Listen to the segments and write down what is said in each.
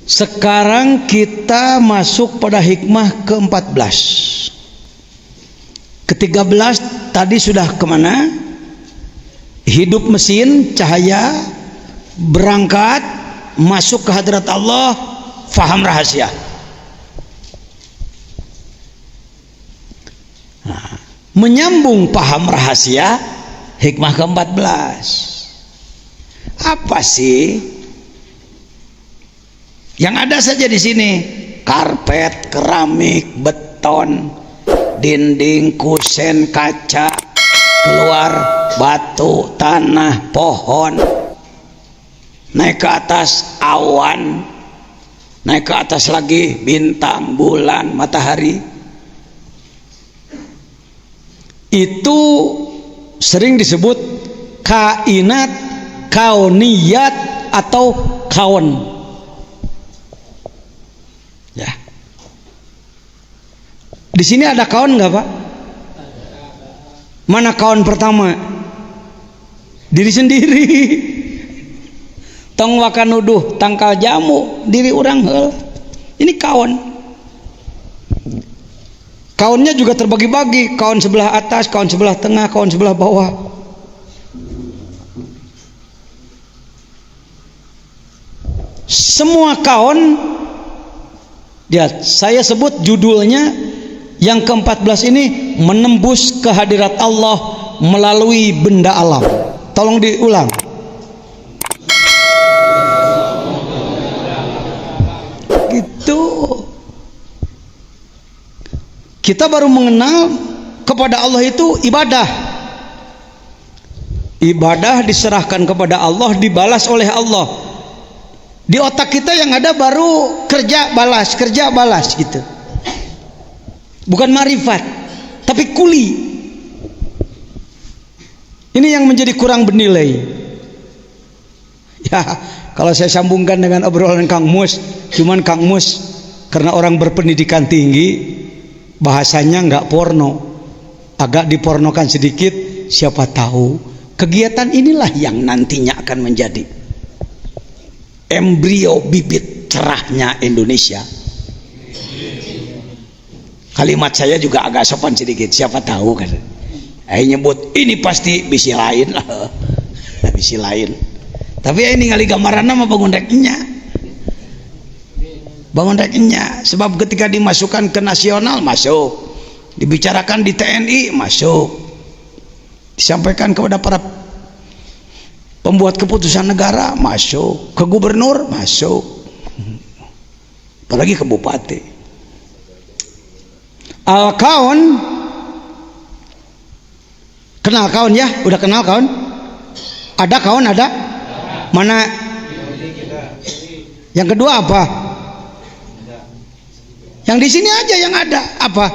Sekarang kita masuk pada hikmah ke-14. Ke-13 tadi sudah kemana? Hidup mesin, cahaya, berangkat, masuk ke hadrat Allah, faham rahasia. Nah, menyambung paham rahasia, hikmah ke-14. Apa sih yang ada saja di sini? Karpet, keramik, beton, dinding, kusen, kaca, keluar batu, tanah, pohon, naik ke atas awan, naik ke atas lagi bintang, bulan, matahari. Itu sering disebut kainat, kauniyat atau kaun. Ya. Di sini ada kaun nggak, Pak? Mana kaun pertama? Diri sendiri. Tong wakan nuduh tangkal jamu diri orang heul. Ini kaun. Kaunnya juga terbagi-bagi, kaun sebelah atas, kaun sebelah tengah, kaun sebelah bawah. Semua kaun, ya saya sebut judulnya yang ke-14 ini menembus kehadirat Allah melalui benda alam. Tolong diulang. Gitu. Kita baru mengenal kepada Allah itu ibadah. Ibadah diserahkan kepada Allah, dibalas oleh Allah. Di otak kita yang ada baru kerja balas gitu. Bukan marifat, tapi kuli. Ini yang menjadi kurang bernilai. Ya, kalau saya sambungkan dengan obrolan Kang Mus, cuman Kang Mus karena orang berpendidikan tinggi, bahasanya nggak porno, agak dipornokan sedikit. Siapa tahu kegiatan inilah yang nantinya akan menjadi embrio bibit cerahnya Indonesia. Kalimat saya juga agak sopan sedikit, siapa tahu kan. Nyebut ini pasti bisi lain lah. Bisi lain. Tapi ini ngali gambaran nama bangun rekinya. Bangun rekinya. Sebab ketika dimasukkan ke nasional masuk. Dibicarakan di TNI masuk. Disampaikan kepada para pembuat keputusan negara masuk. Ke gubernur masuk. Apalagi ke bupati. Al-kaun, kenal kaun ya? Udah kenal kaun? Ada kaun ada? Mana? Yang kedua apa? Yang di sini aja yang ada apa?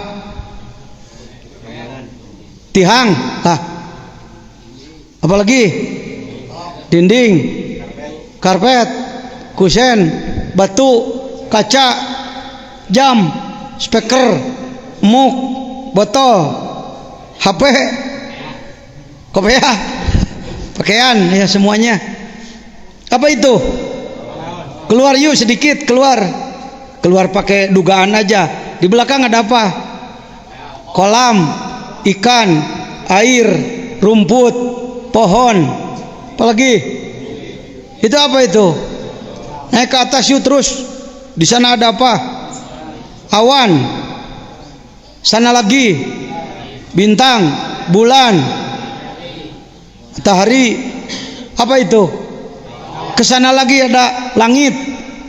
Tihang, apalagi? Dinding, karpet, kusen, batu, kaca, jam, speaker, muk, botol, HP, kopiah, pakaian, ya semuanya. Apa itu? Keluar yuk sedikit, keluar pakai dugaan aja. Di belakang ada apa? Kolam, ikan, air, rumput, pohon, apalagi? Itu apa itu? Naik ke atas yuk terus. Di sana ada apa? Awan. Sana lagi bintang, bulan, matahari. Apa itu? Kesana lagi ada langit.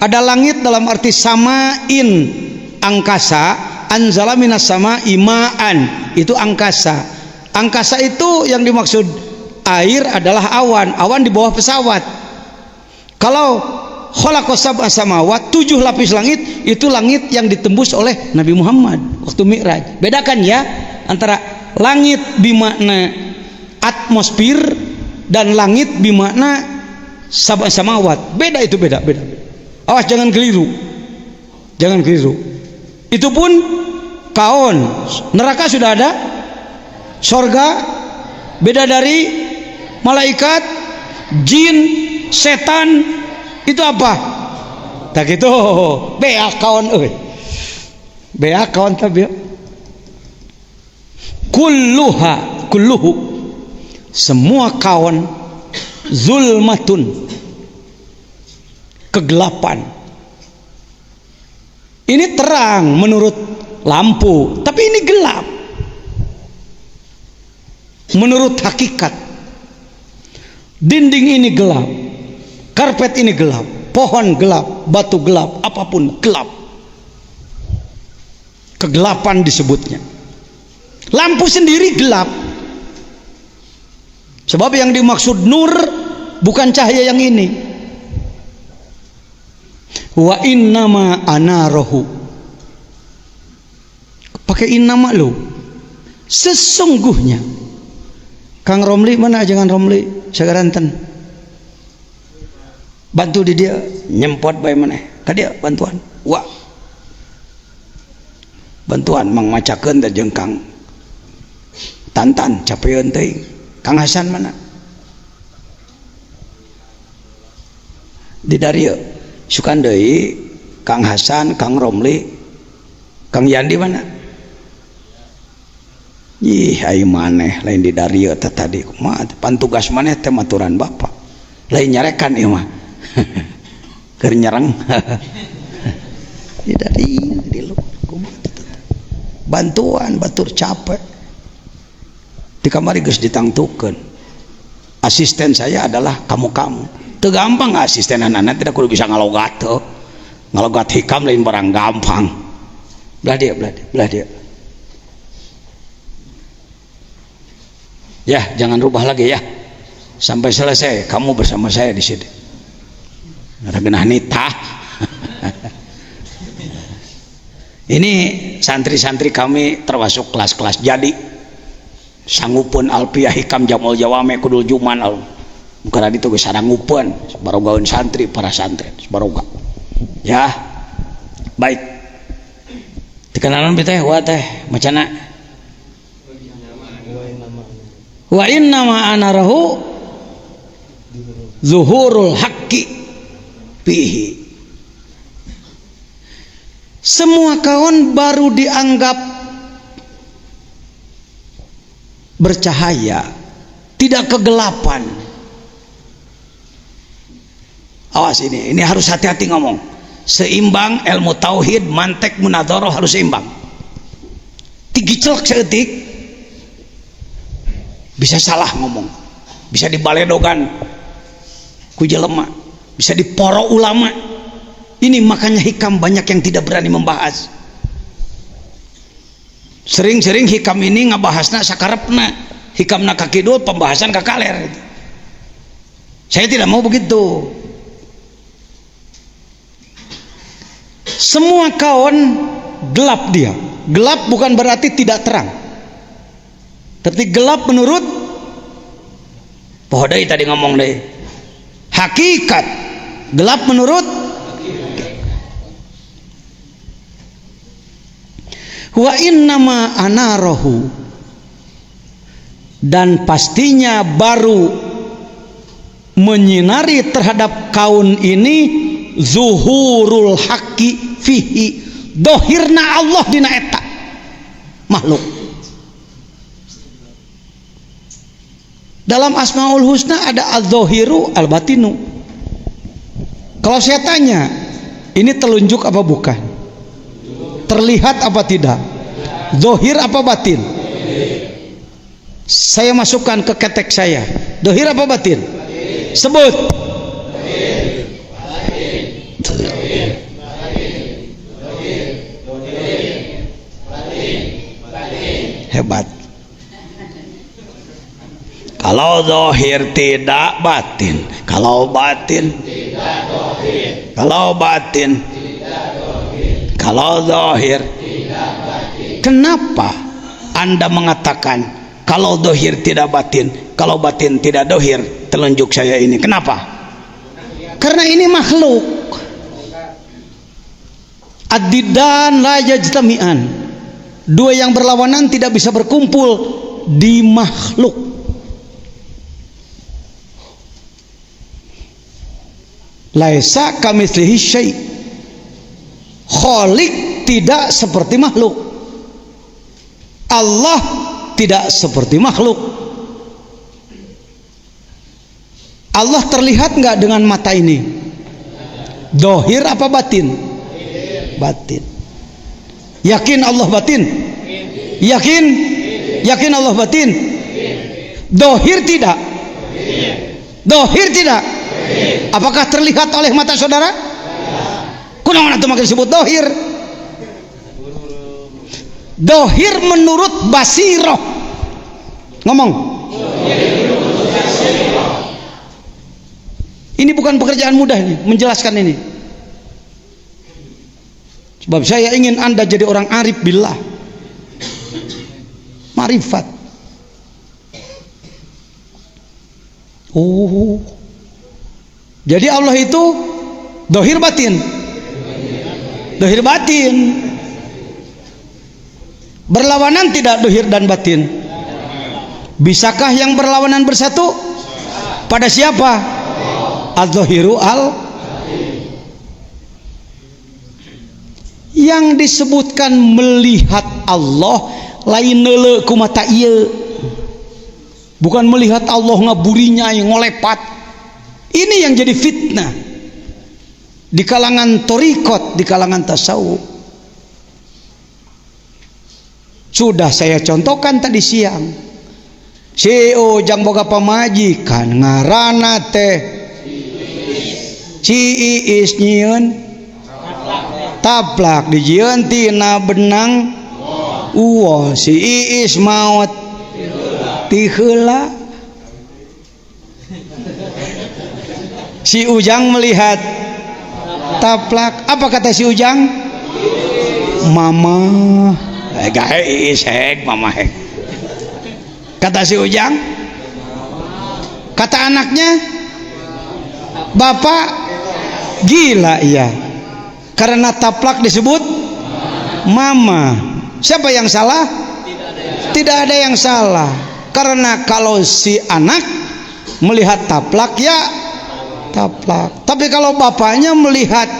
Ada langit dalam arti samain, angkasa. Anzala minas sama imaan, itu angkasa. Angkasa itu yang dimaksud air adalah awan. Awan di bawah pesawat. Kalau khalaqas sab'a samawat, 7 lapis langit, itu langit yang ditembus oleh Nabi Muhammad waktu Mi'raj. Bedakan ya antara langit bimakna atmosfer dan langit bimakna sab'a samawat. Beda itu, beda. Awas jangan keliru. Itu pun kaun. Neraka sudah ada, surga beda dari malaikat, jin, setan. Itu apa? tak gitu bea kawan euy bea kawan tapi kulluhu semua kawan zulmatun kegelapan. Ini terang menurut lampu, tapi ini gelap menurut hakikat. Dinding ini gelap, karpet ini gelap, pohon gelap, batu gelap, apapun gelap. Kegelapan disebutnya. Lampu sendiri gelap. Sebab yang dimaksud nur bukan cahaya yang ini. Wa innama anarohu, pakai innama lo, sesungguhnya. Kang Romli mana jangan Romli segaranten bantu di dia nyempot bae mana tadi bantuan wa bantuan mang macakeun da jeung Kang Tantan capeun teuing. Kang Hasan mana di dario sukan deui Kang Hasan, Kang Romli, Kang Yandi mana? Ih, ayo maneh lain di dario tadi kumaha pantugas maneh teh maturan Bapak. Lain nyarekan ieu mah. Keur nyereng. Di dario di lu kumaha bantuan batur capek. Di kamari geus ditangtukeun. Asisten saya adalah kamu-kamu. Teu gampang asisten anak tidak kudu bisa ngalogat tuh. Ngalogat hikam lain barang gampang. Belah dia. Ya, jangan rubah lagi ya. Sampai selesai kamu bersama saya di sini. Ada genah nitah. Ini santri-santri kami termasuk kelas-kelas jadi. Sanggupun alfiah hikam jamul jawame kudul juman al. Bukan tadi tuh sarangupeun barogaun santri para santri baroga. Ya. Baik. Dikenalan teh wa teh macana. Wa innama anarahu zuhurul haqqi fihi. Semua kawan baru dianggap bercahaya, tidak kegelapan. Awas ini harus hati-hati ngomong. Seimbang ilmu tauhid, mantek, munadharah harus seimbang. Tigiclek seeutik bisa salah ngomong, bisa dibaledogan ku jelema, bisa diporo ulama. Ini makanya hikam banyak yang tidak berani membahas. Sering-sering hikam ini ngabahasna sakarepna, hikamna ka kidul, pembahasan ka kaler. Saya tidak mau begitu. Semua kawan gelap dia. Gelap bukan berarti tidak terang, tapi gelap menurut pohodai tadi ngomong deh hakikat. Gelap menurut wa innama anarahu, dan pastinya baru menyinari terhadap kaun ini zuhurul haqqi fihi, dohirna Allah dina eta makhluk. Dalam Asmaul Husna ada al-zohiru al-batinu. Kalau saya tanya, ini telunjuk apa bukan? Terlihat apa tidak? Zohir apa batin? Saya masukkan ke ketek saya, dohir apa batin? Sebut. Hebat. Kalau zahir tidak batin, kalau batin tidak zahir, kalau batin tidak zahir, kalau zahir tidak batin. Kenapa Anda mengatakan kalau zahir tidak batin, kalau batin tidak zahir? Telunjuk saya ini kenapa? Karena ini makhluk. Ad-diddan la yajtami'an. Dua yang berlawanan tidak bisa berkumpul di makhluk. Laisa kamitslihi syai'. Khalik tidak seperti makhluk. Allah tidak seperti makhluk. Allah terlihat nggak dengan mata ini? Dohir apa batin? Batin. Yakin Allah batin? Yakin? Yakin Allah batin? Dohir tidak? Dohir tidak? Apakah terlihat oleh mata saudara? Kunaon atuh makin disebut dohir? Dohir menurut basiroh. Ngomong. Ini bukan pekerjaan mudah nih, menjelaskan ini. Sebab saya ingin Anda jadi orang arif billah, marifat. Oh, jadi Allah itu dohir batin. Dohir batin. Berlawanan tidak dohir dan batin? Bisakah yang berlawanan bersatu? Pada siapa? Al-Zahiru yang disebutkan melihat Allah lain neule ku mata ieu, bukan melihat Allah ngaburinya yang ngolepat. Ini yang jadi fitnah di kalangan torikot, di kalangan tasawuf. Sudah saya contohkan tadi siang. Si Ujang boga pamajikan ngaranna teh si Iis nyieun taplak dijieun tina benang uwo, si Iis maot ti heula. Si Ujang melihat taplak, apa kata si Ujang? Mama gahe Iis hek, mama hek. Kata si Ujang. Kata anaknya, bapak gila iya, karena taplak disebut mama. Siapa yang salah? Tidak ada yang salah. Karena kalau si anak melihat taplak ya taplak. Tapi kalau bapaknya melihat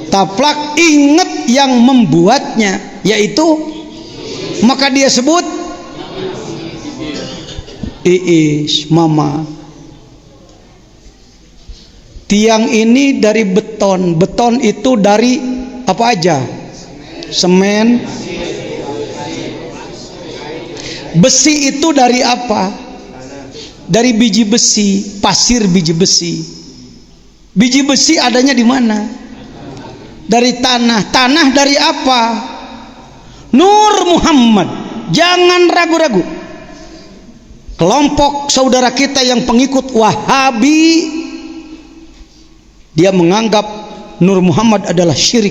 taplak, ingat yang membuatnya, yaitu maka dia sebut Iis, mama. Tiang ini dari beton. Beton itu dari apa aja? Semen. Besi itu dari apa? Dari biji besi, pasir biji besi. Biji besi adanya di mana? Dari tanah. Tanah dari apa? Nur Muhammad. Jangan ragu-ragu. Kelompok saudara kita yang pengikut Wahabi, dia menganggap Nur Muhammad adalah syirik.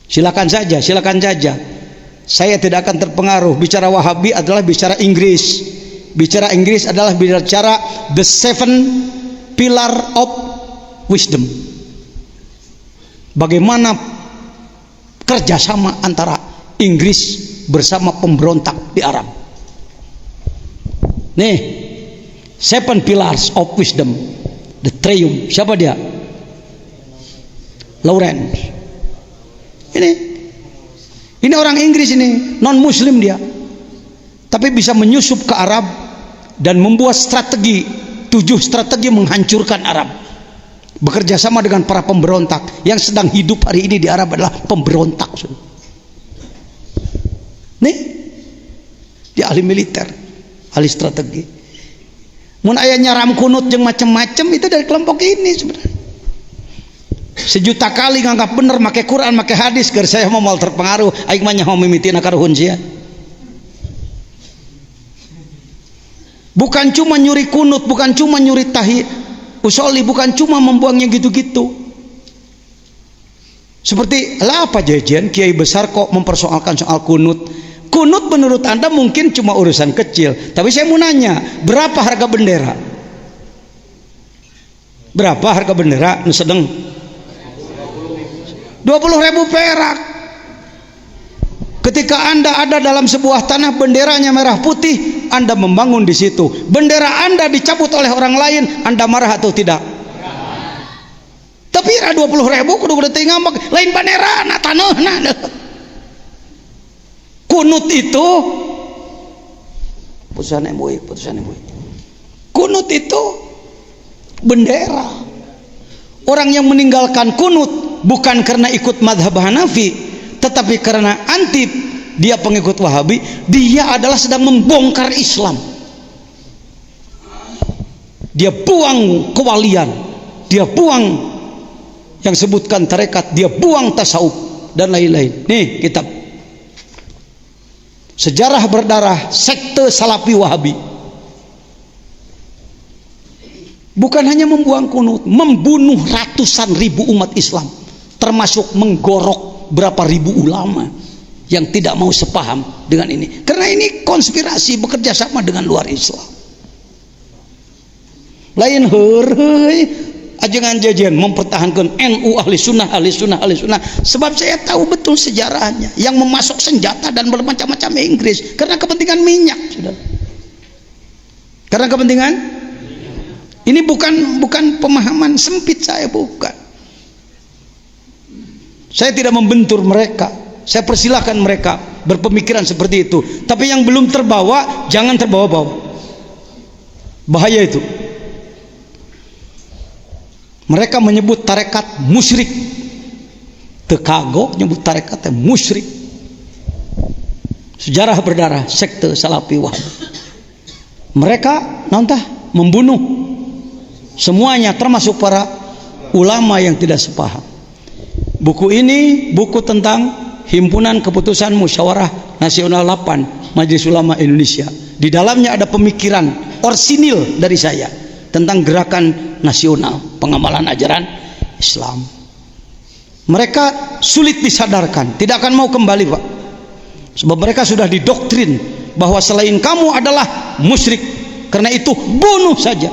Silakan saja, silakan saja. Saya tidak akan terpengaruh. Bicara Wahabi adalah bicara Inggris. Bicara Inggris adalah bicara the seven pillar of wisdom. Bagaimana kerjasama antara Inggris bersama pemberontak di Arab. Nih, seven pillars of wisdom, the triumph. Siapa dia? Lawrence. Ini orang Inggris ini, non Muslim dia, tapi bisa menyusup ke Arab dan membuat strategi, 7 strategi menghancurkan Arab. Bekerja sama dengan para pemberontak yang sedang hidup hari ini di Arab adalah pemberontak. Nih, dia ahli militer. Ahli strategi. Mun aya nyaram kunut jeung macam-macam itu dari kelompok ini sebenarnya. Sejuta kali nganggap bener make Quran, make hadis, keur saya mau terpengaruh, aing mah nyaho mimitina karuhun sia. Bukan cuma nyuri kunut, bukan cuma nyuri tahi usoli, bukan cuma membuangnya gitu-gitu. Seperti lah apa jajan kiai besar kok mempersoalkan soal kunut. Kunut menurut Anda mungkin cuma urusan kecil, tapi saya mau nanya, berapa harga bendera? Berapa harga bendera? Nu sedeng 20.000 perak. Ketika Anda ada dalam sebuah tanah benderanya merah putih, Anda membangun di situ. Bendera Anda dicabut oleh orang lain, Anda marah atau tidak? Tep pira 20.000 kudu ngambek lain banerana taneuhna. Kunut itu putusan MUI. Kunut itu bendera. Orang yang meninggalkan kunut bukan karena ikut madhab Hanafi, tetapi karena antip, dia pengikut Wahabi, dia adalah sedang membongkar Islam. Dia buang kewalian, dia buang yang sebutkan tarekat, dia buang tasawuf dan lain-lain. Nih kitab Sejarah Berdarah Sekte Salafi Wahabi. Bukan hanya membuang kunut, membunuh ratusan ribu umat Islam, termasuk menggorok berapa ribu ulama yang tidak mau sepaham dengan ini. Karena ini konspirasi bekerja sama dengan luar Islam. Lain heureui ajengan jajan mempertahankan NU ahli sunnah. Sebab saya tahu betul sejarahnya yang memasok senjata dan bermacam-macam Inggris karena kepentingan minyak, saudara. Karena kepentingan ini bukan pemahaman sempit saya, bukan. Saya tidak membentur mereka, saya persilahkan mereka berpemikiran seperti itu. Tapi yang belum terbawa jangan terbawa-bawa, bahaya itu. Mereka menyebut tarekat musyrik, tekago nyebut tarekatnya musyrik. Sejarah Berdarah Sekte Salafi Wahabi. Mereka nantah membunuh semuanya, termasuk para ulama yang tidak sepaham. Buku ini buku tentang Himpunan Keputusan Musyawarah Nasional 8 Majelis Ulama Indonesia. Di dalamnya ada pemikiran orsinil dari saya tentang gerakan nasional pengamalan ajaran Islam. Mereka sulit disadarkan, tidak akan mau kembali, Pak. Sebab mereka sudah didoktrin bahwa selain kamu adalah musyrik, karena itu bunuh saja.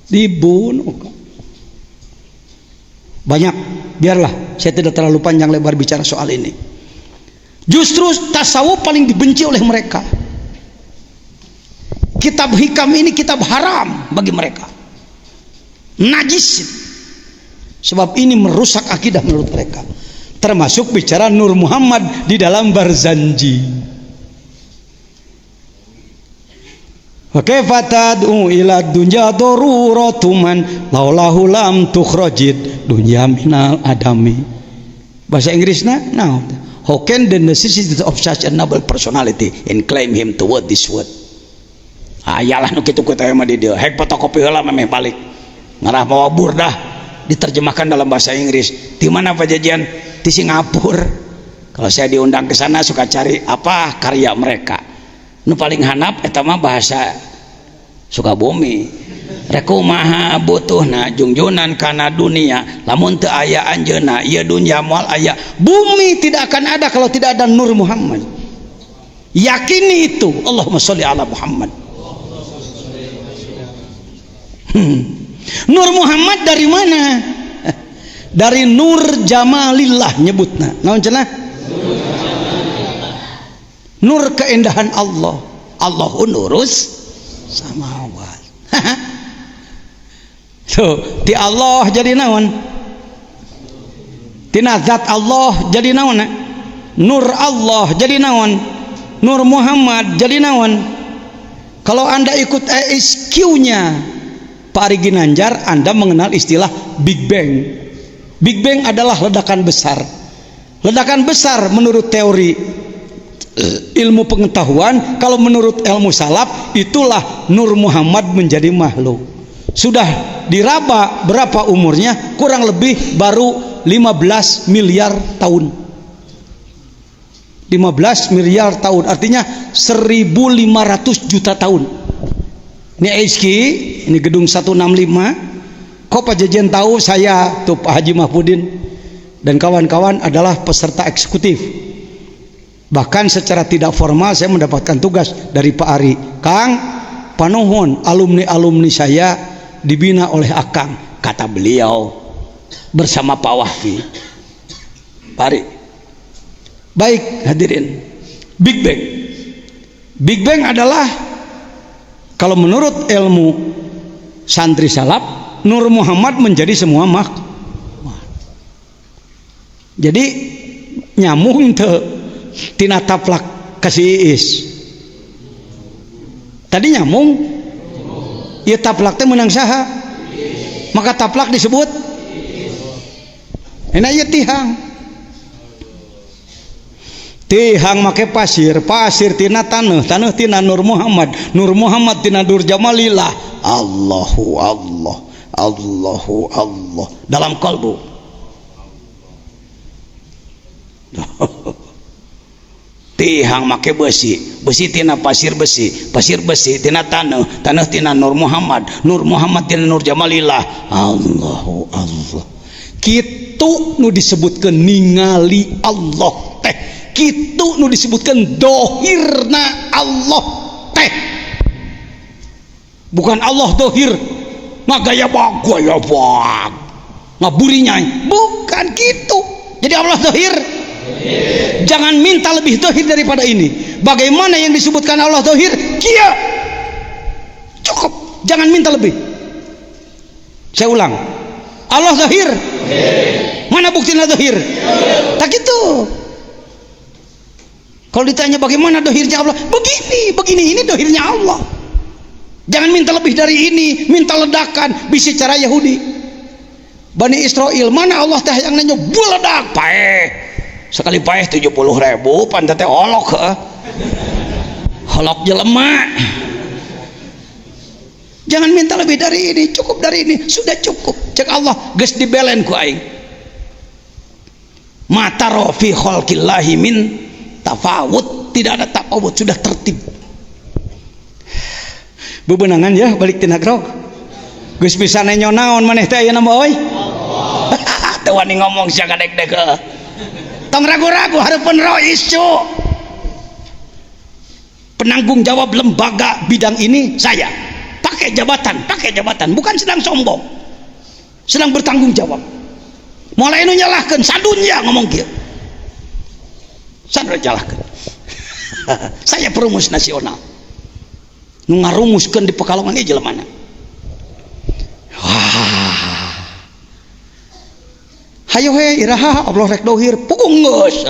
Dibunuh. Banyak, biarlah saya tidak terlalu panjang lebar bicara soal ini. Justru tasawuf paling dibenci oleh mereka. Kitab hikam ini kitab haram bagi mereka, najis, sebab ini merusak akidah menurut mereka. Termasuk bicara Nur Muhammad di dalam Barzanji. Wa kaifa tad'u ila dunya daruratuman laulahu lam tukhrajid dunya minal adami. Bahasa Inggrisnya, now how can the necessity of such a noble personality and claim him toward this word. Ayalah nu kitu ku teh mah di dieu hek fotokopi heula meh balik ngarah mawa burdah diterjemahkan dalam bahasa Inggris. Di mana pajajian? Di Singapura. Kalau saya diundang ke sana suka cari apa karya mereka. Nu paling handap eta mah bahasa Sukabumi. Rek kumaha butuhna jungjunan kana dunia lamun teu aya anjeunna ieu dunya moal aya. Bumi tidak akan ada kalau tidak ada Nur Muhammad. Yakini itu. Allahumma sholli ala Muhammad. Nur Muhammad dari mana? Dari Nur Jamalillah nyebutna. Naon cenah? Nur keindahan Allah. Allahu nurus samawat. Tuh, di Allah jadi naon? Tina zat Allah jadi naon? Nur Allah jadi naon? Nur Muhammad jadi naon? Kalau Anda ikut ESQ-nya Pak Ari Ginanjar, Anda mengenal istilah Big Bang. Big Bang adalah ledakan besar. Ledakan besar menurut teori ilmu pengetahuan. Kalau menurut ilmu salaf, itulah Nur Muhammad menjadi makhluk. Sudah diraba berapa umurnya? Kurang lebih baru 15 miliar tahun. 15 miliar tahun, artinya 1.500 juta tahun. Ini HQ, ini gedung 165. Kok Pak Jajan tahu saya tuh Pak Haji Mahfudin dan kawan-kawan adalah peserta eksekutif. Bahkan secara tidak formal saya mendapatkan tugas dari Pak Ari. Kang, panuhun alumni-alumni saya dibina oleh Akang, kata beliau bersama Pak Wahfi. Pak Ari. Baik hadirin, Big Bang. Big Bang adalah kalau menurut ilmu santri salaf Nur Muhammad menjadi semua jadi nyambung teu tina taplak kasih Iis tadi nyambung ieu taplak teh menang saha maka taplak disebut enak ieu tihang make pasir tina taneuh tina Nur Muhammad tina Nur Jamalillah Allahu Allah dalam kalbu tihang make besi tina pasir besi tina taneuh tina Nur Muhammad tina Nur Jamalillah Allahu Allah kitu nu disebutkeun ningali Allah teh kitu nu disebutkeun dohirna Allah teh bukan Allah dohir ngagaya bag ngaburinya bukan gitu jadi Allah dohir jangan minta lebih dohir daripada ini bagaimana yang disebutkan Allah dohir kia cukup jangan minta lebih saya ulang Allah dohir mana buktinya dohir tak gitu kalau ditanya bagaimana dohirnya Allah begini ini dohirnya Allah jangan minta lebih dari ini minta ledakan bisa cara Yahudi Bani Israel mana Allah teh yang nanya buledak paeh sekali paeh 70.000 pantat teh holok jelema jangan minta lebih dari ini cukup dari ini sudah cukup cek Allah geus dibelen ku aing mata rofi khalqillahi min tafawut tidak ada tafawut sudah tertib bebenangan ya balik tina grog geus bisa nenyo naon maneh teh ayeuna mah euy teu wani ngomong sia kadek-dek tong ragu-ragu hareupeun rois cu penanggung jawab lembaga bidang ini saya pakai jabatan bukan sedang sombong sedang bertanggung jawab mulai nu nyalahkeun sadunya ngomong kieu sadar nyalahkeun saya perumus nasional nu ngarumuskeun di Pekalongan ieu jelemana hayo he iraha Allah rek dohir pukung geus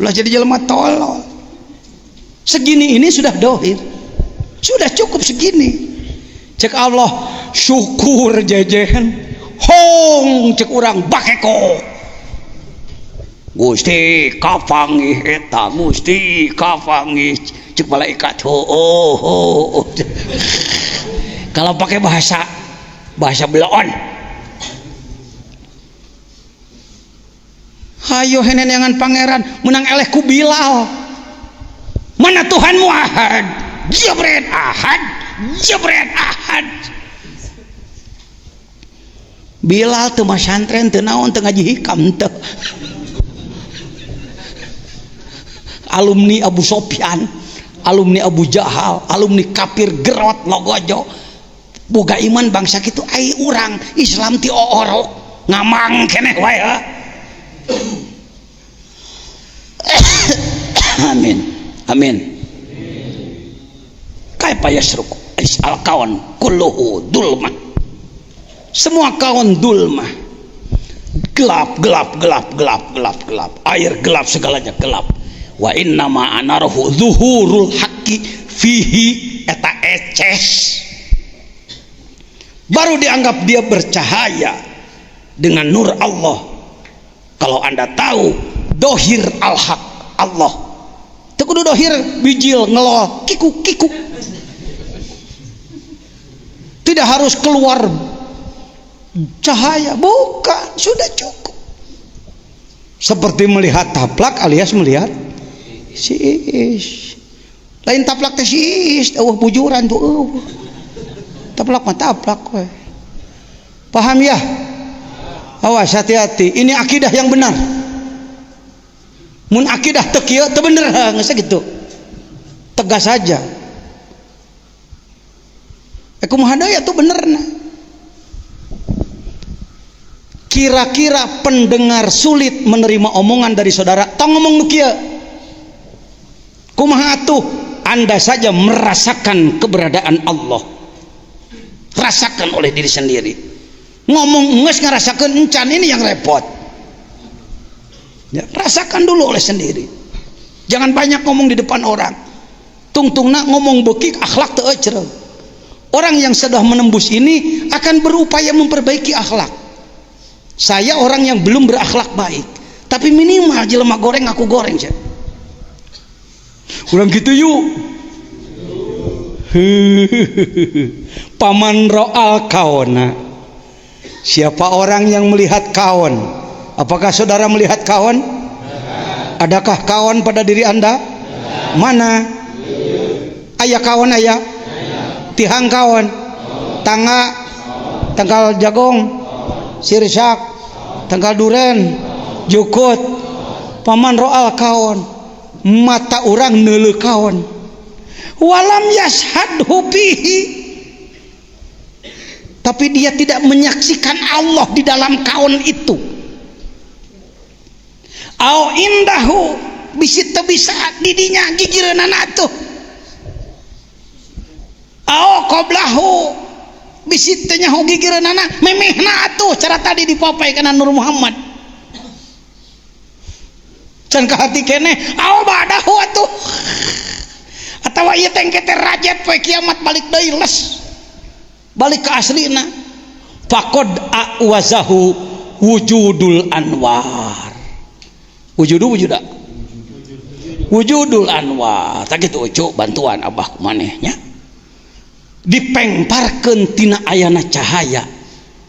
lah jadi jelema tolol segini ini sudah dohir sudah cukup segini cek Allah syukur jejen hong cek urang bakeko Gusti kapangi eta Gusti kapangi cek malaikat oh. Kalau pakai bahasa belaon hayo henenyangan pangeran menang eleh ku Bilal mana Tuhanmu ahad jabret ahad Bilal teu masantren teu naon teu ngaji hikam teu alumni Abu Sofyan alumni Abu Jahal alumni kafir gerot logojo boga iman bangsa kitu ai urang Islam ti orok ngamang keneh wae amin kaifa yasruku al kawan kulluhu dulma semua kawan dulma gelap air gelap segalanya gelap wa innama anarahu zuhurul haqqi fihi eta eces baru dianggap dia bercahaya dengan nur Allah. Kalau anda tahu dohir al-haq Allah teu kudu dohir bijil ngelol kiku tidak harus keluar cahaya bukan sudah cukup seperti melihat taplak alias melihat si Iis lain taplak teh si Iis bujuran tuh taplak mah taplak we paham ya awas hati-hati ini akidah yang benar mun akidah teu kieu teu bener geus gitu tegas saja kumaha deui atuh benerna kira-kira pendengar sulit menerima omongan dari saudara tong ngomong nu kieu kumaha atuh anda saja merasakan keberadaan Allah rasakan oleh diri sendiri. Ngomong nges ngerasakan encan, ini yang repot ya, rasakan dulu oleh sendiri. Jangan banyak ngomong di depan orang. Tungtungna ngomong bekik akhlak teu ecreuh. Orang yang sudah menembus ini akan berupaya memperbaiki akhlak. Saya orang yang belum berakhlak baik, tapi minimal jelema goreng aku goreng ya. Kurang gitu yuk. Paman ro'al kaona. Siapa orang yang melihat kawan? Apakah saudara melihat kawan? Adakah kawan pada diri Anda? Mana? Ayah kawan ayah? Tihang kawan? Tangga? Tangkal jagong? Sirsak? Tangkal duren? Jukut? Paman ro'al kawan. Mata orang neuleuh kawan. Walam yashhadhu bihi, tapi dia tidak menyaksikan Allah di dalam kawan itu. Au indahu, bisi teu bisa didinya gigireunana atuh. Au qablahu, bisi teu nyaho gigireunana memehna atuh, cara tadi dipapay kana Nur Muhammad. Can ka hati keneh, au badahu atuh. Atawa ieu teh engke teh rajat poe kiamat balik deui les. Balik ke aslina. Faqad awazahu wujudul anwar. Wujuda. Wujudul anwar. Tak kitu ucuk bantuan abah kumanehnya. Dipengparkeun tina ayana cahaya.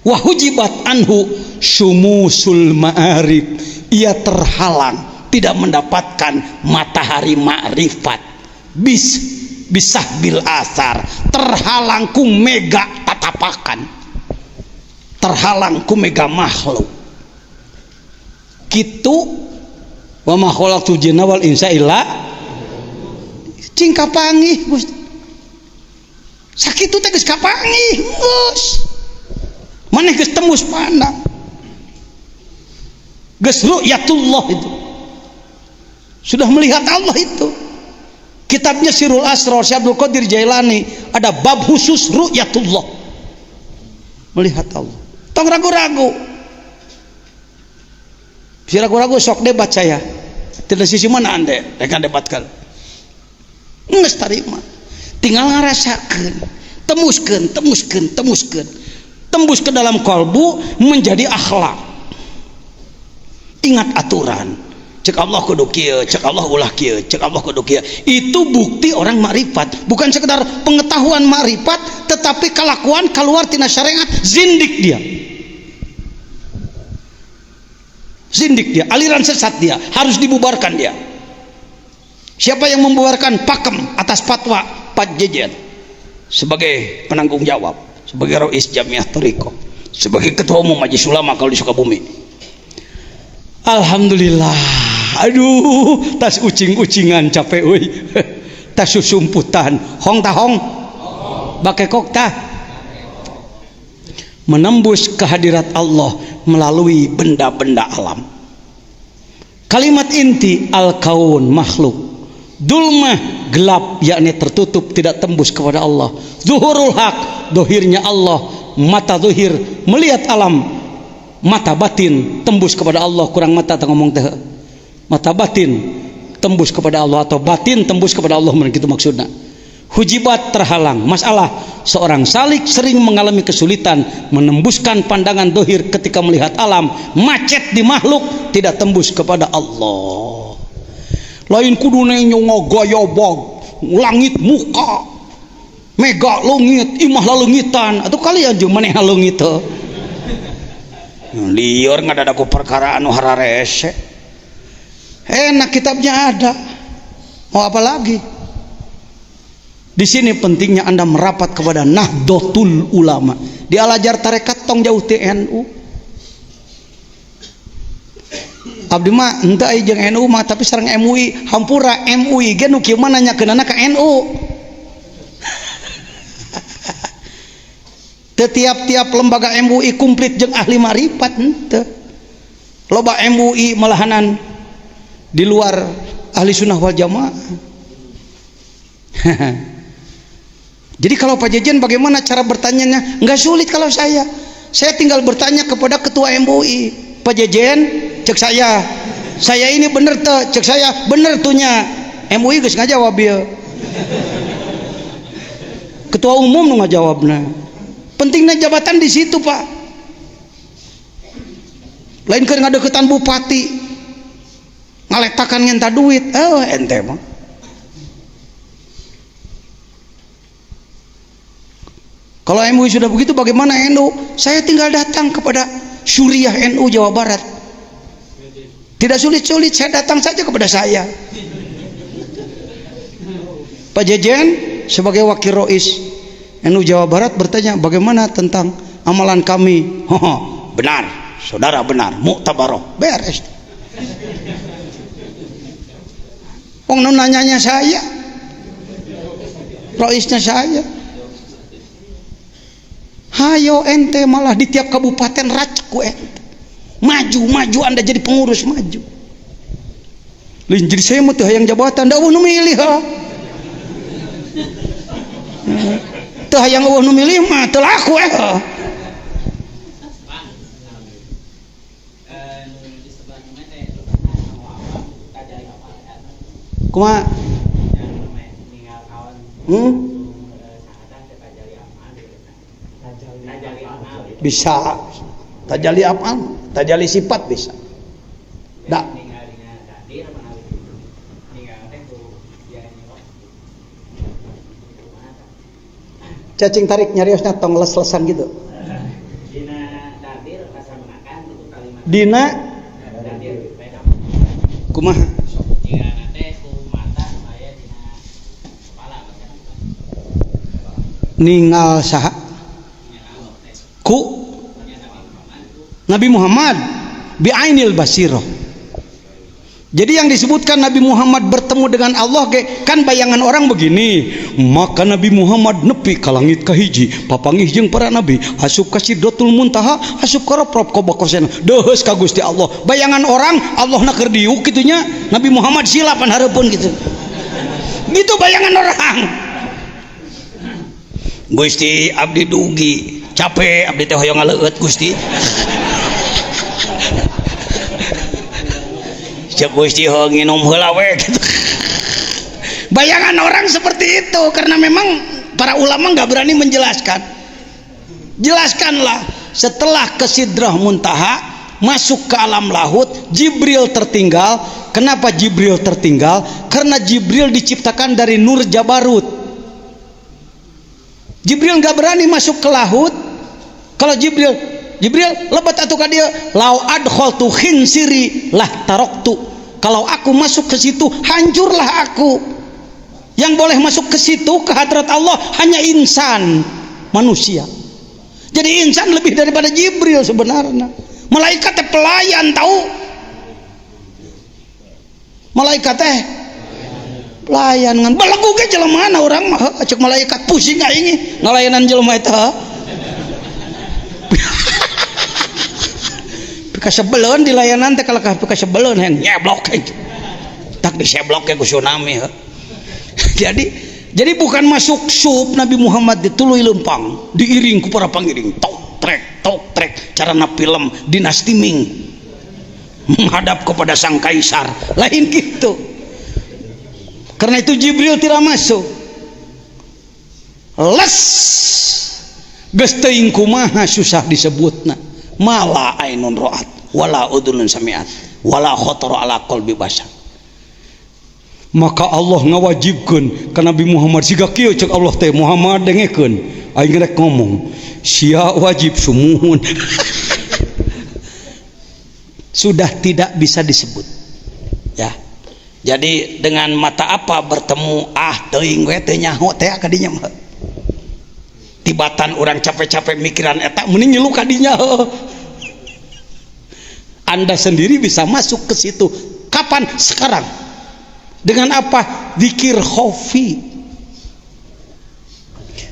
Wa hujibat anhu sumusul ma'arif. Ia terhalang, tidak mendapatkan matahari ma'rifat. Bisah bil asar, terhalang ku mega tatapakan, terhalang ku mega makhluk. Kitu wa ma khalaqtul jinna wal insa illa cing kapangih Gusti. Sakitu teh geus kapangih geus. Maneh geus tembus pandang. Geus ru'yatullah itu. Sudah melihat Allah itu. Kitabnya Sirul Asrar Syekh Abdul Qadir Jailani ada bab khusus ru'yatullah, melihat Allah. Tong ragu-ragu, si ragu-ragu sok debat saya. Tidak sisi mana anda akan debatkan? Nges tarima, tinggal ngarasakan, temuskan, tembus ke dalam kalbu menjadi akhlak. Ingat aturan. Cek Allah kudu kieu, cek Allah ulah kieu, cek Allah kudu kieu. Itu bukti orang makrifat, bukan sekedar pengetahuan makrifat, tetapi kelakuan keluar tina syariat, zindik dia. Zindik dia, aliran sesat dia, harus dibubarkan dia. Siapa yang membubarkan? Pakem atas fatwa Pak Jejen sebagai penanggung jawab, sebagai Rais Jamiah Thariqah, sebagai ketua umum Majelis Ulama kalau di Sukabumi. Alhamdulillah. Aduh, tas ucing-ucingan capek euy. Tas susumputan, hong tah hong. Bakekok tah. Menembus kehadirat Allah melalui benda-benda alam. Kalimat inti al-kaun makhluk. Dulmah gelap, yakni tertutup, tidak tembus kepada Allah. Zuhurul haq, dohirnya Allah. Mata dohir melihat alam. Mata batin tembus kepada Allah. Kurang mata tak ngomong teh. Mata batin tembus kepada Allah, atau batin tembus kepada Allah, begitu maksudnya. Hujibat terhalang. Masalah seorang salik sering mengalami kesulitan menembuskan pandangan dohir ketika melihat alam. Macet di makhluk, tidak tembus kepada Allah. Lain kudune nyongogayobog langit muka mega lungit imah lalungitan atau kalian jeung maneh halungit teh lieur ngadadaku perkara anu hararese. Enak kitabnya ada. Mau apa lagi? Di sini pentingnya Anda merapat kepada Nahdlatul Ulama. Di Al-Azhar tarekat tong jauh ti NU. Abdi mah henteu aya jeung NU mah tapi sareng MUI, hampura MUI ge nu kieu mah nanyakeunana ka NU. Tiap-tiap lembaga MUI komplit jeung ahli marifat henteu. Loba MUI malahanan di luar ahli sunnah wal jamaah. Jadi kalau Pak Jejen bagaimana cara bertanyanya? Nggak sulit kalau saya tinggal bertanya kepada ketua MUI. Pak Jejen, cek saya ini bener tuh, cek saya bener tuhnya. MUI geus ngajawab ya. Ketua umum nggak jawabna. Pentingnya jabatan di situ Pak. Lain keur ngadeukeutan bupati, ngaletakan ngenta duit, ente mah. Kalau MUI sudah begitu, bagaimana NU? Saya tinggal datang kepada Syuriah NU Jawa Barat. Tidak sulit-sulit, saya datang saja kepada saya. Pak Jejen sebagai wakil Rois NU Jawa Barat bertanya, bagaimana tentang amalan kami? Benar, saudara benar, muktabaroh, beres. Wong nanyanya saya, Roisnya saya. Hayo ente malah di tiap kabupaten racak ku ente. Maju Anda jadi pengurus maju. Lain jadi saya mah teu hayang jabatan, da eueuh nu milih ha. Teu hayang eueuh nu milih mah teu laku Kumaha? Bisa tajali apa? Tajali sifat bisa. Da. Cacing tarik nyariosna tong les-lesan gitu. Dina kumaha? Ningal saha? Ku Nabi Muhammad bi'ainil basirah. Jadi yang disebutkan Nabi Muhammad bertemu dengan Allah kan bayangan orang begini. Maka Nabi Muhammad nepi ka langit kahiji, papanggih jeung para nabi, asup ka Sidratul Muntaha, asup ka Rabb Qabaqosen, deus ka Gusti Allah. Bayangan orang Allah na keur diuk kitunya, Nabi Muhammad silapan hareupeun gitu. Gitu bayangan orang. Gusti abdi dugi capek, abdi teh hoyong ngaleueut Gusti. Cek Gusti hoyong nginum heula we gitu. Bayangan orang seperti itu karena memang para ulama nggak berani menjelaskan. Jelaskanlah setelah ke Sidrah Muntaha masuk ke alam lahut, Jibril tertinggal. Kenapa Jibril tertinggal? Karena Jibril diciptakan dari nur Jabarut. Jibril nggak berani masuk ke lahut. Kalau Jibril lebat atuh ka dia, lau adkhaltu khinsiri lah taroktu. Kalau aku masuk ke situ, hancurlah aku. Yang boleh masuk ke situ ke hadrat Allah hanya insan, manusia. Jadi insan lebih daripada Jibril sebenarnya. Malaikat teh pelayan tahu. Malaikat teh pelayan ngan balagu ge jelemaana urang mah cek malaikat pusing aing ngalayanan jelema eta. Kasebeleun di layanan teh kalau kasebeleun yang nyeblok tak diseblok ke tsunami. Jadi bukan masuk sub Nabi Muhammad dituluy lempang, diiring ku para pangiring, tok trek carana film Dinasti Ming menghadap kepada sang kaisar, lain gitu. Karena itu Jibril tidak masuk. Les geus teuing kumaha susah disebutna. Mala ainun ra'at wala udhunun sami'at wala khatara ala qalbi bashar. Maka Allah ngawajibkeun ka Nabi Muhammad siga kieu cek Allah teh Muhammad dengekeun aing rek ngomong sia wajib sumuhun. Sudah tidak bisa disebut ya. Jadi dengan mata apa bertemu teuing we teh nyaho teh ka dinya mah. Tibatan orang capek-capek mikiran eta mending nyeluh ka dinya. Anda sendiri bisa masuk ke situ. Kapan? Sekarang. Dengan apa? Dzikir khofi.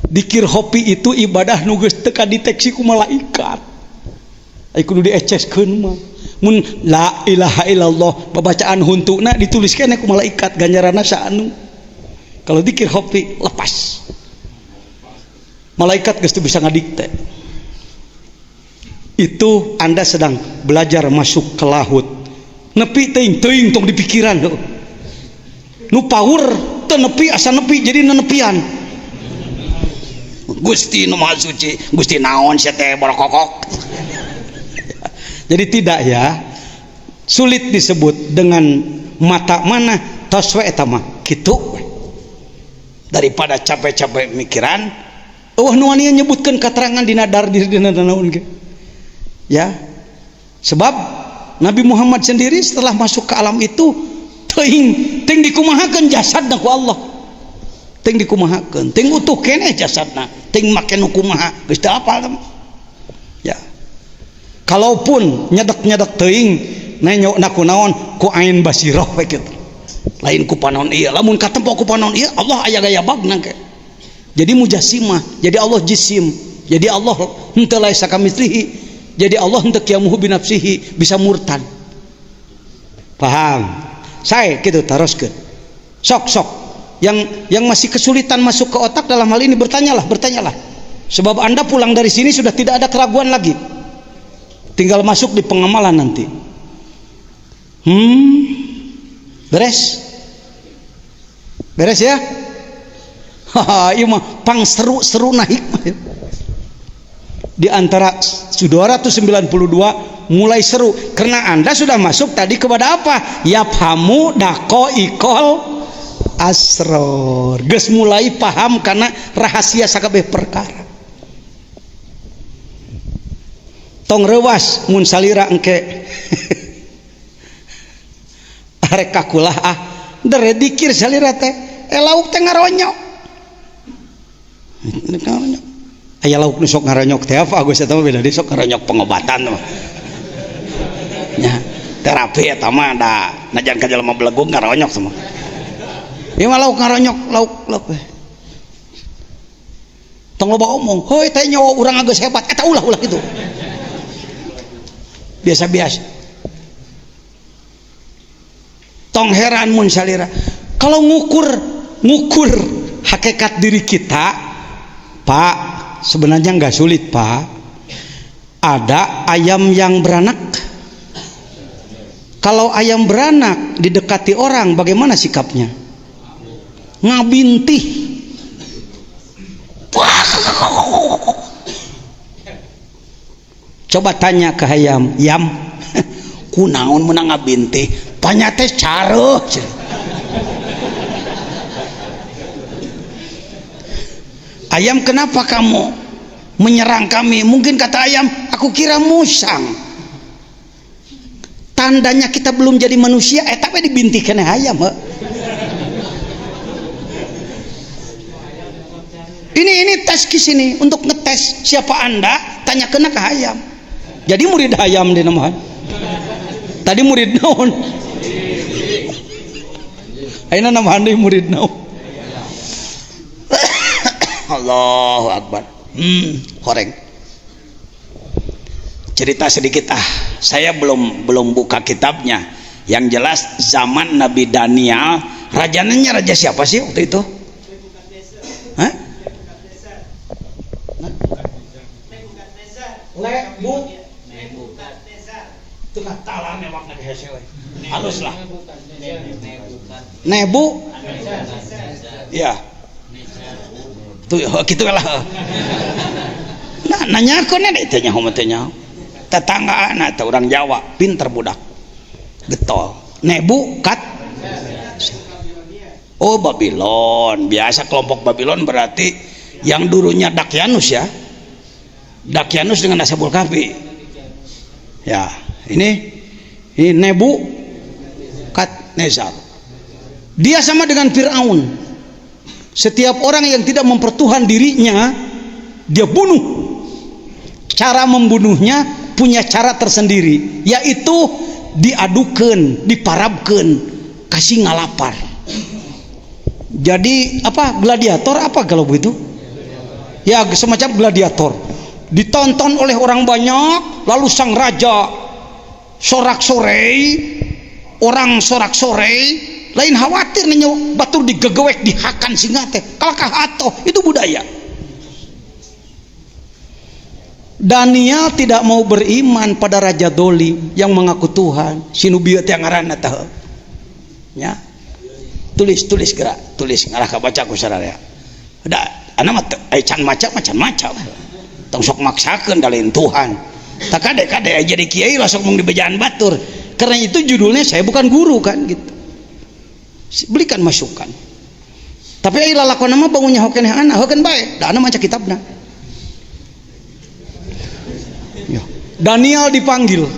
Dzikir khofi itu ibadah nu geus teu kadeteksi ku malaikat. Ai kudu dieceskeun mah. Mun la ilaha illallah babacaan huntuna dituliskeun ku malaikat ganjaranna saanu. Kalau dzikir khofi lepas. malaikat geus teu bisa ngadikte. Itu Anda sedang belajar masuk ke laut. Nepi teuing tong di pikiran nu power teu nepi asa nepi jadi nenepian. Gusti nu Maha Suci, Gusti naon sia teh borokokok. Jadi tidak ya, sulit disebut dengan mata mana tos we eta mah kitu. Daripada capek-capek mikiran, nu ania nyebutkeun katerangan dina dardir dina naon ge. Ya. Sebab Nabi Muhammad sendiri setelah masuk ke alam itu teuing dikumahakeun jasadna ku Allah. Teuing dikumahakeun, teuing utuh keneh jasadna, teuing make nu kumaha geus teu apal. Ya. Kalaupun nyedak-nyedak teuing nanya kunaon ku ain basirah we kitu. Lain ku panaon ieu, lamun katempo ku panaon ieu Allah aya gaya bagna ke. Jadi mujassimah, jadi Allah jisim, jadi Allah henteu laisa kamitslihi. Jadi Allah hendak yamuhu binafsihi, bisa murtad. Paham? Saya gitu teruskeun. Sok yang masih kesulitan masuk ke otak dalam hal ini bertanyalah. Sebab Anda pulang dari sini sudah tidak ada keraguan lagi. Tinggal masuk di pengamalan nanti. Beres ya? Haha, ieu mah pang seru na hikmah. Di antara 292 mulai seru karena Anda sudah masuk tadi kepada apa? Yafhamu dako ikol asror. Geus mulai paham karena rahasia sakabeh perkara. Tong rewas mun salira engke. Arek kakulah dere dikir salira teh lauk teh ngaronyok. Aya lauk nu sok ngaronyok teh apa geus eta mah beda deui sok ngaronyok pengobatan mah. Nya terapi eta mah da najan ka jelema belegung ngaronyok semua. Ieu mah lauk ngaronyok lauk we. Tong loba omong, "Heuy teh nyawa urang geus hebat." Eta ulah kitu. Biasa-biasa. Tong heran mun salira. Kalau ngukur hakikat diri kita, Pak, sebenarnya nggak sulit Pak. Ada ayam yang beranak. Kalau ayam beranak didekati orang, bagaimana sikapnya? Ngabintih. Coba tanya ke ayam, "Yam, kunaon meunang ngabintih?" Panyate careuh. "Ayam, kenapa kamu menyerang kami?" Mungkin kata ayam, "Aku kira musang." Tandanya kita belum jadi manusia, tapi dibintih kena ayam. Ini tes ke sini untuk ngetes siapa Anda, tanya kena ke ayam. Jadi murid ayam di nama. Tadi murid naon? Ayeuna nama handai murid naon? Allahu Akbar. Horeng. Cerita sedikit saya belum buka kitabnya. Yang jelas zaman Nabi Daniel, rajanya raja siapa sih waktu itu? Hah? Tengah talan ewak na hese we. Halus lah. Nebu. Ya. Tuh kitu lah. Nah, nanyakeun nya teh nyaho teh nyaho. Tetanggaan teh urang Jawa, pinter budak. Getol. Nebu kat. Oh, Babylon. Biasa kelompok Babylon berarti yang dulunya Dakyanus ya. Dakyanus dengan Ashabul Kahfi. Ya, ini Nebukadnezar. Dia sama dengan Firaun. Setiap orang yang tidak mempertuhan dirinya, dia bunuh. Cara membunuhnya punya cara tersendiri, yaitu diadukeun, diparabkeun, kasih ngalapar. Jadi apa gladiator apa kalau begitu? Ya semacam gladiator. Ditonton oleh orang banyak, lalu sang raja sorak-sorei, orang sorak-sorei, lain khawatir nih batur digegewek dihakan singa teh kalkah atoh, itu budaya. Daniel tidak mau beriman pada Raja Dolim yang mengaku Tuhan. Sinubieu teh ngaranna teh. Ya. Tulis gerak, tulis ngarah ka baca ku sararea. Da ana mah can maca. Tong sok maksakeun da lain Tuhan. Tak kade jadi kiai langsung mung dibejaan batur. Karena itu judulnya saya bukan guru kan gitu. Belikan masukan. Tapi ai lalakonna mah bangunnya hokeneh ana, hoken bae. Da ana maca kitabna. Ya. Daniel dipanggil.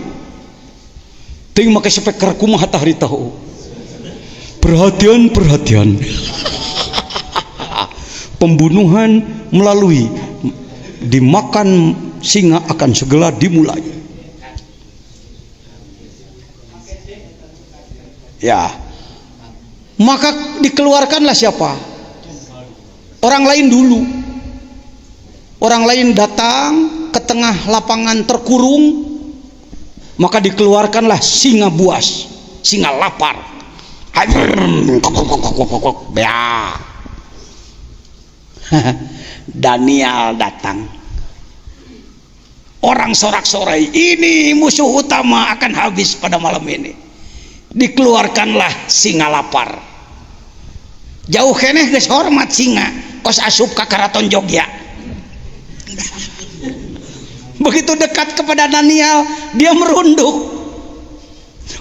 Ting make speaker kumaha tah tahu. Perhatian. Pembunuhan melalui dimakan singa akan segera dimulai. Ya. Maka dikeluarkanlah siapa? Orang lain dulu. Orang lain datang ke tengah lapangan terkurung, maka dikeluarkanlah singa buas, singa lapar. Daniel datang. Orang sorak-sorai, ini musuh utama akan habis pada malam ini. Dikeluarkanlah singa lapar. Jauh keneh geus hormat singa, kos asup ka karaton Jogja. Begitu dekat kepada Daniel, dia merunduk.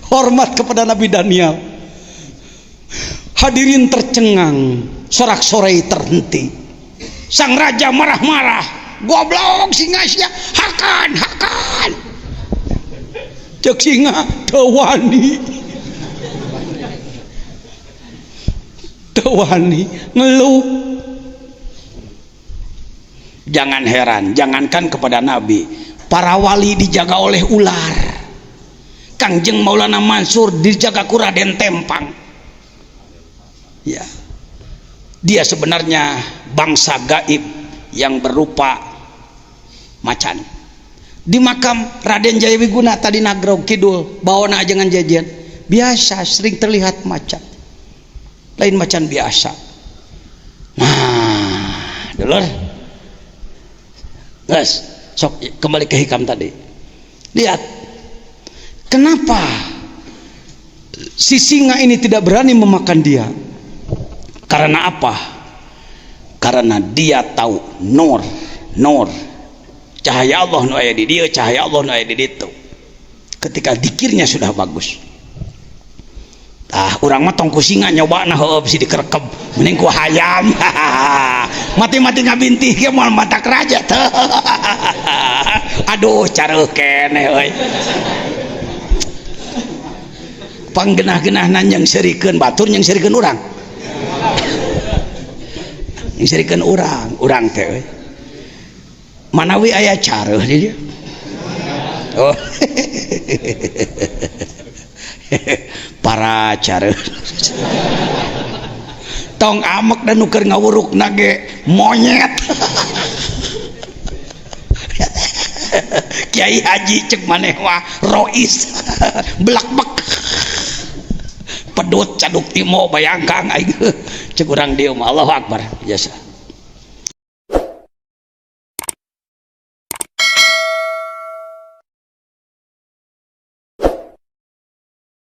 Hormat kepada Nabi Daniel. Hadirin tercengang, sorak-sorai terhenti. Sang raja marah-marah, goblok singa sia, hakan. Cek singa tewani ngeluh. Jangan heran, jangankan kepada Nabi, para wali dijaga oleh ular. Kangjeng Maulana Mansur dijaga ku Raden Tempang. Ya, dia sebenarnya bangsa gaib yang berupa macan. Di makam Raden Jaya Wiguna tadi Nagrog Kidul, bawana ajengan jajan, biasa sering terlihat macan. Lain macan biasa. Nah, dulur. Guys, sok kembali ke hikam tadi. Lihat, kenapa si singa ini tidak berani memakan dia? Karena apa? Karena dia tahu nur cahaya Allah nu aya di dia, cahaya Allah nu aya di ditu. Ketika dikirnya sudah bagus. Urang mah tong ku singa nyobana heueuh bisi dikerekep mending ku hayam. Mati-mati ngabintih ge moal matak raja teh. Aduh careuh keneh euy. Panggenah-genahna yang serikeun batur yang serikeun urang. Yang serikeun urang teh euy. Manawi aya careuh di dieu. Oh. Para careuh. Tong amek dan nuker ngawuruk nage monyet. Kiai Haji cek maneh wah rois belakbek pedut caduk timo bayangkang aing cek urang dieu mah Allahu Akbar biasa.